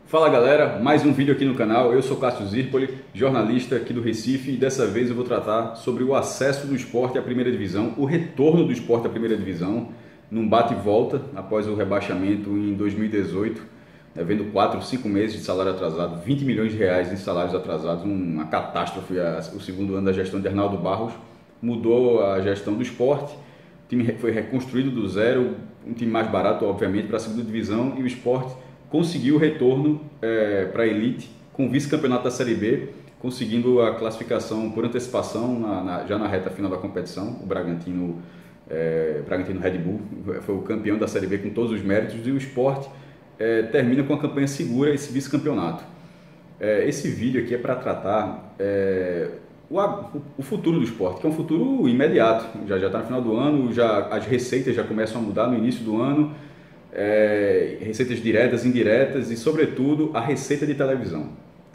Fala galera, mais um vídeo aqui no canal. Eu sou Cássio Zirpoli, jornalista aqui do Recife, e dessa vez eu vou tratar sobre o acesso do esporte à primeira divisão, o retorno do esporte à primeira divisão, num bate e volta após o rebaixamento em 2018, havendo 4, 5 meses de salário atrasado, 20 milhões de reais em salários atrasados, uma catástrofe. O segundo ano da gestão de Arnaldo Barros mudou a gestão do esporte, o time foi reconstruído do zero, um time mais barato, obviamente, para a segunda divisão, e o esporte conseguiu o retorno para a elite com o vice-campeonato da Série B, conseguindo a classificação por antecipação já na reta final da competição. O Bragantino Red Bull foi o campeão da Série B com todos os méritos, e o Sport termina com a campanha segura esse vice-campeonato. Esse vídeo aqui é para tratar o futuro do esporte, que é um futuro imediato. Já está no final do ano, as receitas já começam a mudar no início do ano. Receitas diretas, indiretas e, sobretudo, a receita de televisão,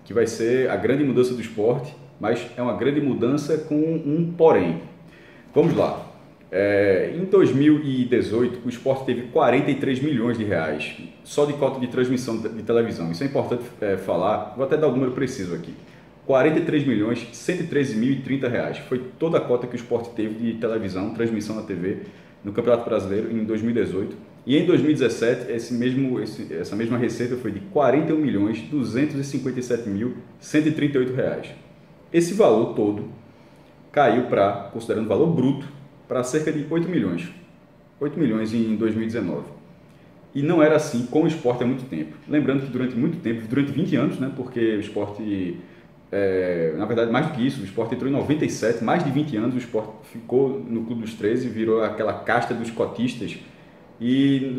que vai ser a grande mudança do esporte, mas é uma grande mudança com um porém. Vamos lá. Em 2018, o esporte teve 43 milhões de reais só de cota de transmissão de televisão. Isso é importante falar, vou até dar o número preciso aqui. 43 milhões 113.030 reais foi toda a cota que o esporte teve de televisão, transmissão na TV, no Campeonato Brasileiro em 2018. E em 2017, essa mesma receita foi de 41 milhões 257.138 reais. Esse valor todo caiu para, considerando o valor bruto, para cerca de 8 milhões. 8 milhões em 2019. E não era assim com o esporte há muito tempo. Lembrando que durante muito tempo, durante 20 anos, né, porque o esporte, na verdade, mais do que isso, o esporte entrou em 97, mais de 20 anos o esporte ficou no Clube dos 13, virou aquela casta dos cotistas. E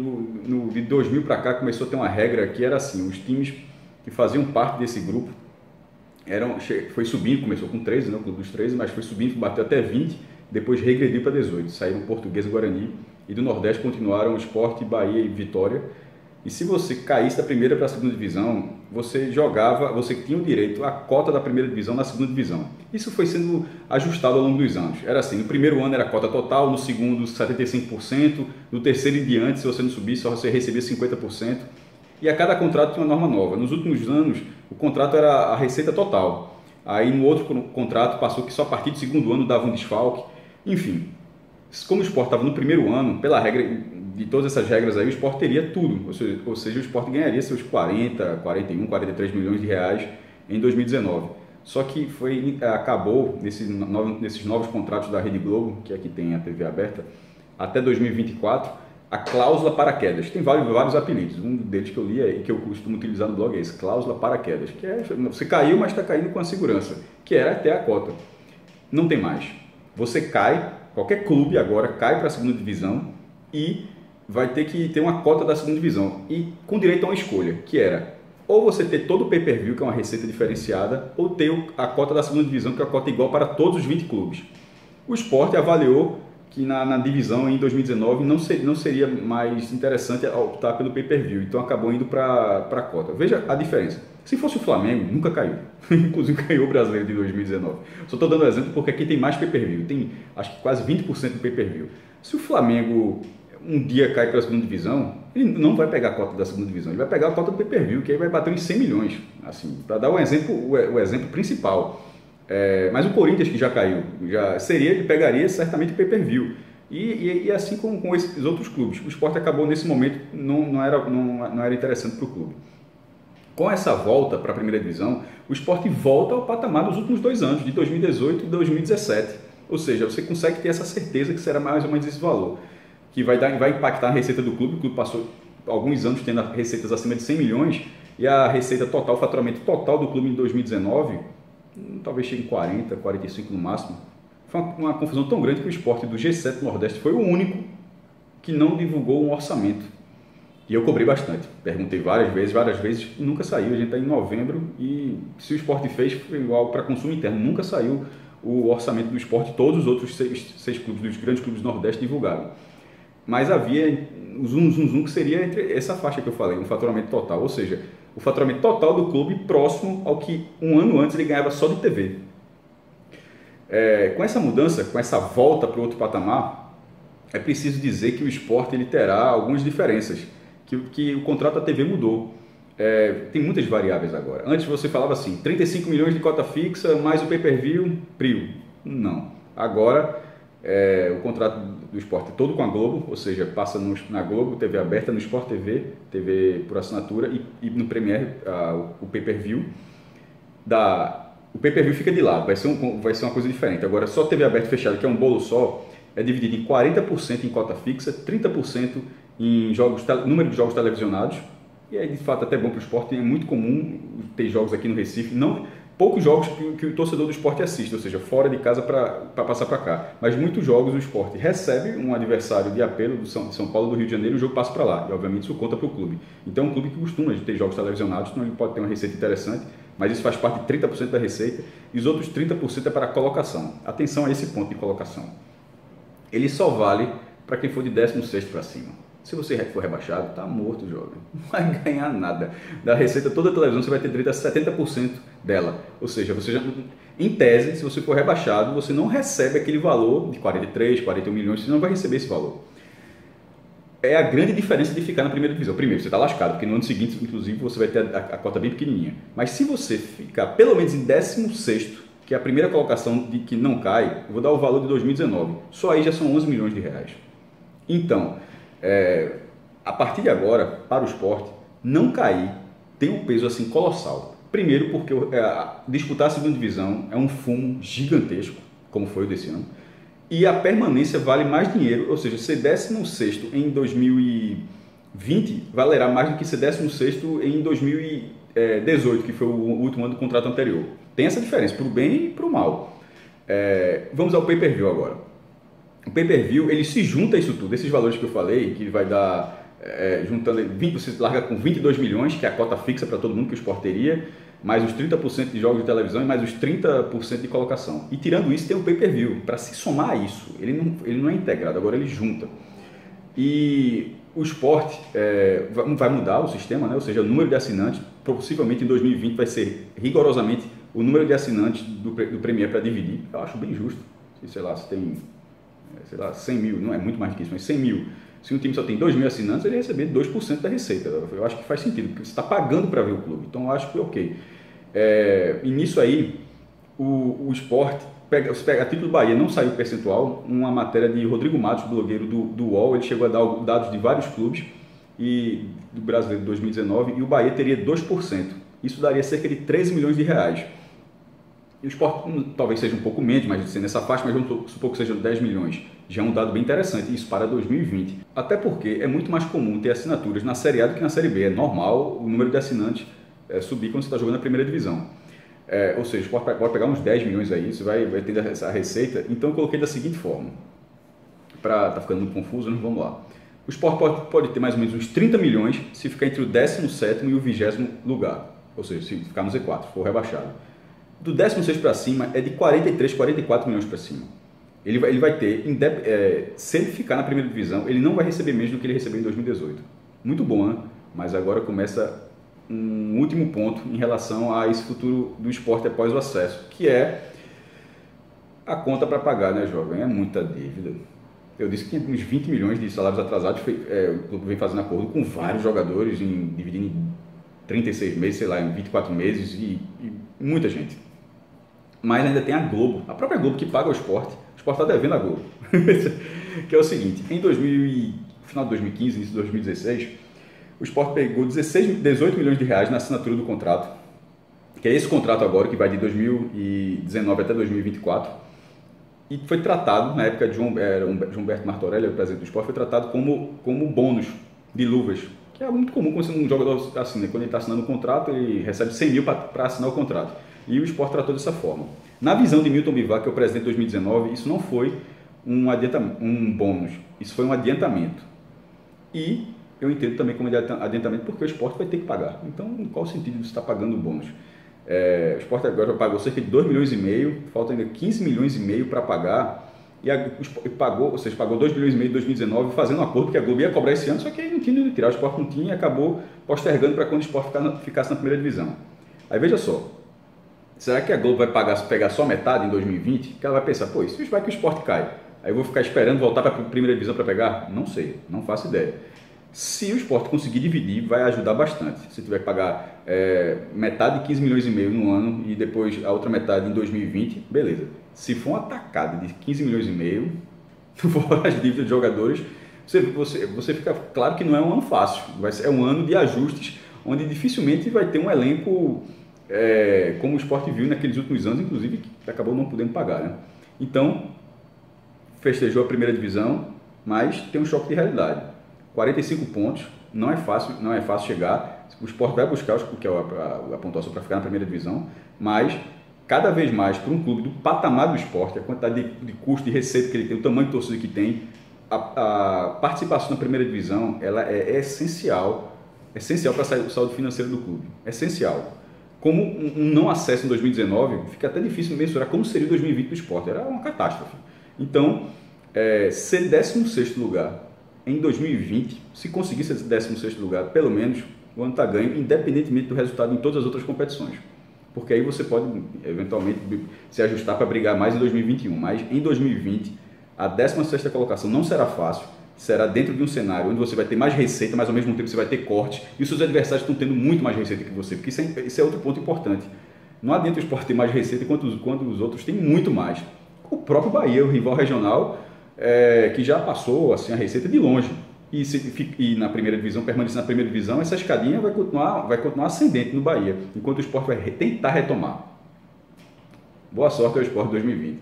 de 2000 para cá começou a ter uma regra que era assim: os times que faziam parte desse grupo foi subindo, começou com 13, né, o Clube dos 13, mas foi subindo, bateu até 20, depois regrediu para 18, saíram Portuguesa e Guarani, e do Nordeste continuaram Sport, Bahia e Vitória. E se você caísse da primeira para a segunda divisão, você tinha o direito à cota da primeira divisão na segunda divisão. Isso foi sendo ajustado ao longo dos anos. Era assim: no primeiro ano era cota total, no segundo 75%, no terceiro em diante, se você não subisse, só você recebia 50%. E a cada contrato tinha uma norma nova. Nos últimos anos, o contrato era a receita total. Aí no outro contrato passou que só a partir do segundo ano dava um desfalque. Enfim, como o esporte estava no primeiro ano, pela regra de todas essas regras aí, o esporte teria tudo, ou seja, o esporte ganharia seus 40, 41, 43 milhões de reais em 2019. Só que acabou, nesses novos contratos da Rede Globo, que aqui tem a TV aberta, até 2024, a cláusula paraquedas. Tem vários apelidos, um deles que eu li e que eu costumo utilizar no blog é esse, cláusula paraquedas, que você caiu, mas está caindo com a segurança, que era até a cota. Não tem mais. Você cai, qualquer clube agora cai para a segunda divisão e vai ter que ter uma cota da segunda divisão, e com direito a uma escolha, que era ou você ter todo o pay-per-view, que é uma receita diferenciada, ou ter a cota da segunda divisão, que é a cota igual para todos os 20 clubes. O Sport avaliou que na divisão em 2019 não seria mais interessante optar pelo pay-per-view, então acabou indo para a cota. Veja a diferença. Se fosse o Flamengo, nunca caiu. Inclusive ganhou o Brasileiro de 2019. Só estou dando exemplo porque aqui tem mais pay-per-view, tem acho que quase 20% do pay-per-view. Se o Flamengo um dia cai para a segunda divisão, ele não vai pegar a cota da segunda divisão, ele vai pegar a cota do pay-per-view, que aí vai bater em 100 milhões, assim, para dar o exemplo principal. Mas o Corinthians, que já caiu, ele pegaria certamente o pay-per-view. E assim com esses outros clubes. O Sport acabou nesse momento, não era interessante para o clube. Com essa volta para a primeira divisão, o Sport volta ao patamar dos últimos 2 anos, de 2018 e 2017. Ou seja, você consegue ter essa certeza que será mais ou menos esse valor, que vai impactar a receita do clube. O clube passou alguns anos tendo receitas acima de 100 milhões e a receita total, o faturamento total do clube em 2019, talvez chegue em 40, 45 no máximo. Foi uma confusão tão grande que o Sport do G7 do Nordeste foi o único que não divulgou um orçamento. E eu cobrei bastante, perguntei várias vezes, nunca saiu. A gente está em novembro e se o Sport fez, foi igual para consumo interno, nunca saiu o orçamento do Sport. Todos os outros seis clubes, dos grandes clubes do Nordeste, divulgaram. Mas havia o zoom que seria entre essa faixa que eu falei, um faturamento total, ou seja, o faturamento total do clube próximo ao que um ano antes ele ganhava só de TV. Com essa mudança, com essa volta para o outro patamar, é preciso dizer que o esporte ele terá algumas diferenças, que o contrato da TV mudou. Tem muitas variáveis agora. Antes você falava assim, 35 milhões de cota fixa mais o pay-per-view, prio. Não. Agora, o contrato do Sport é todo com a Globo, ou seja, passa na Globo, TV aberta, no Sport TV, TV por assinatura e no Premiere o pay-per-view. O pay-per-view fica de lado, vai ser uma coisa diferente. Agora, só TV aberta e fechada, que é um bolo só, é dividido em 40% em cota fixa, 30% em número de jogos televisionados. E aí, de fato, até bom para o esporte. É muito comum ter jogos aqui no Recife, poucos jogos que o torcedor do esporte assiste, ou seja, fora de casa para passar para cá. Mas muitos jogos o esporte recebe um adversário de apelo de São Paulo, do Rio de Janeiro, e o jogo passa para lá. E, obviamente, isso conta para o clube. Então, é um clube que costuma ter jogos televisionados, então ele pode ter uma receita interessante, mas isso faz parte de 30% da receita, e os outros 30% é para a colocação. Atenção a esse ponto de colocação. Ele só vale para quem for de 16º para cima. Se você for rebaixado, está morto o jogo. Não vai ganhar nada. Da receita toda a televisão você vai ter direito a 70% dela. Ou seja, você já, em tese, se você for rebaixado, você não recebe aquele valor de 43, 41 milhões, você não vai receber esse valor. É a grande diferença de ficar na primeira divisão. Primeiro, você está lascado, porque no ano seguinte, inclusive, você vai ter a cota bem pequenininha. Mas se você ficar pelo menos em 16º, que é a primeira colocação de que não cai, eu vou dar o valor de 2019. Só aí já são 11 milhões de reais. Então, a partir de agora, para o esporte, não cair tem um peso assim colossal. Primeiro porque disputar a segunda divisão é um fumo gigantesco, como foi o desse ano, e a permanência vale mais dinheiro, ou seja, ser 16º em 2020 valerá mais do que ser 16º em 2018, que foi o último ano do contrato anterior. Tem essa diferença, para o bem e para o mal. Vamos ao pay-per-view agora. O pay-per-view, ele se junta a isso tudo, esses valores que eu falei, que vai dar, juntando, você larga com 22 milhões, que é a cota fixa para todo mundo que o Sport teria, mais os 30% de jogos de televisão e mais os 30% de colocação. E tirando isso, tem o pay-per-view. Para se somar a isso, ele não é integrado, agora ele junta. E o Sport vai mudar o sistema, né? Ou seja, o número de assinantes, possivelmente em 2020 vai ser rigorosamente o número de assinantes do Premier para dividir. Eu acho bem justo. Sei lá, se tem 100 mil, não é muito mais do que isso, mas 100 mil. Se um time só tem 2 mil assinantes, ele vai receber 2% da receita. Eu acho que faz sentido, porque você está pagando para ver o clube. Então, eu acho que ok. E nisso aí, o Sport, você pega a título do Bahia, não saiu percentual, uma matéria de Rodrigo Matos, blogueiro do UOL, ele chegou a dar dados de vários clubes e do Brasileiro de 2019, e o Bahia teria 2%. Isso daria cerca de 13 milhões de reais. E o Sport talvez seja um pouco menos, mas nessa faixa, mas vamos supor que sejam 10 milhões. Já é um dado bem interessante, isso para 2020. Até porque é muito mais comum ter assinaturas na Série A do que na Série B. É normal o número de assinantes subir quando você está jogando na primeira divisão. Ou seja, o Sport pode pegar uns 10 milhões aí, você vai ter essa receita. Então eu coloquei da seguinte forma, para tá ficando muito confuso, né? Vamos lá. O Sport pode ter mais ou menos uns 30 milhões se ficar entre o 17º e o 20º lugar. Ou seja, se ficar no Z4, for rebaixado. Do 16º para cima é de 43, 44 milhões para cima. Ele vai ter, se ele ficar na primeira divisão, ele não vai receber menos do que ele recebeu em 2018. Muito bom, né? Mas agora começa um último ponto em relação a esse futuro do esporte após o acesso, que é a conta para pagar, né, jovem? É muita dívida. Eu disse que tinha uns 20 milhões de salários atrasados, o clube vem fazendo acordo com vários jogadores, dividindo em 36 meses, sei lá, em 24 meses e muita gente. Mas ainda tem a Globo, a própria Globo que paga o esporte está devendo a Globo. Que é o seguinte, final de 2015, início de 2016, o Sport pegou 18 milhões de reais na assinatura do contrato, que é esse contrato agora, que vai de 2019 até 2024, e foi tratado, na época de João Humberto Martorelli, o presidente do Sport, foi tratado como bônus de luvas, que é muito comum quando um jogador assina. Quando ele está assinando um contrato, ele recebe 100 mil para assinar o contrato. E o Sport tratou dessa forma. Na visão de Milton Bivar, que é o presidente de 2019, isso não foi um bônus, isso foi um adiantamento. E eu entendo também como adiantamento porque o Sport vai ter que pagar. Então, qual o sentido de você estar pagando o bônus? O Sport agora pagou cerca de 2 milhões e meio, faltam ainda 15 milhões e meio para pagar. Pagou 2 milhões e meio em 2019, fazendo um acordo que a Globo ia cobrar esse ano, só que aí não tinha de tirar, o Sport não tinha e acabou postergando para quando o Sport ficasse na primeira divisão. Aí veja só, será que a Globo vai pegar só metade em 2020? Que ela vai pensar, pô, isso vai que o Sport cai. Aí eu vou ficar esperando voltar para a primeira divisão para pegar? Não sei, não faço ideia. Se o Sport conseguir dividir, vai ajudar bastante. Se tiver que pagar metade de 15 milhões e meio no ano e depois a outra metade em 2020, beleza. Se for uma tacada de 15 milhões e meio, fora as dívidas de jogadores, você fica claro que não é um ano fácil. É um ano de ajustes, onde dificilmente vai ter um elenco como o Sport viu naqueles últimos anos, inclusive, que acabou não podendo pagar, né? Então, festejou a primeira divisão, mas tem um choque de realidade. 45 pontos, não é fácil chegar. O Sport vai buscar a pontuação para ficar na primeira divisão, mas cada vez mais para um clube do patamar do Sport, a quantidade de custo, de receita que ele tem, o tamanho de torcida que tem, a participação na primeira divisão, ela é essencial para a saúde financeira do clube, essencial. Como um não acesso em 2019, fica até difícil mensurar como seria o 2020 do Sport, era uma catástrofe. Então, ser 16º lugar em 2020, se conseguir ser 16º lugar, pelo menos, o ano está ganho, independentemente do resultado em todas as outras competições. Porque aí você pode, eventualmente, se ajustar para brigar mais em 2021. Mas em 2020, a 16ª colocação não será fácil, será dentro de um cenário onde você vai ter mais receita, mas ao mesmo tempo você vai ter corte, e os seus adversários estão tendo muito mais receita que você, porque isso é outro ponto importante. Não adianta o Sport ter mais receita quando os outros têm muito mais. O próprio Bahia, o rival regional, que já passou assim, a receita de longe. E na primeira divisão, permanecer na primeira divisão, essa escadinha vai continuar ascendente no Bahia, enquanto o Sport vai tentar retomar. Boa sorte ao Sport 2020.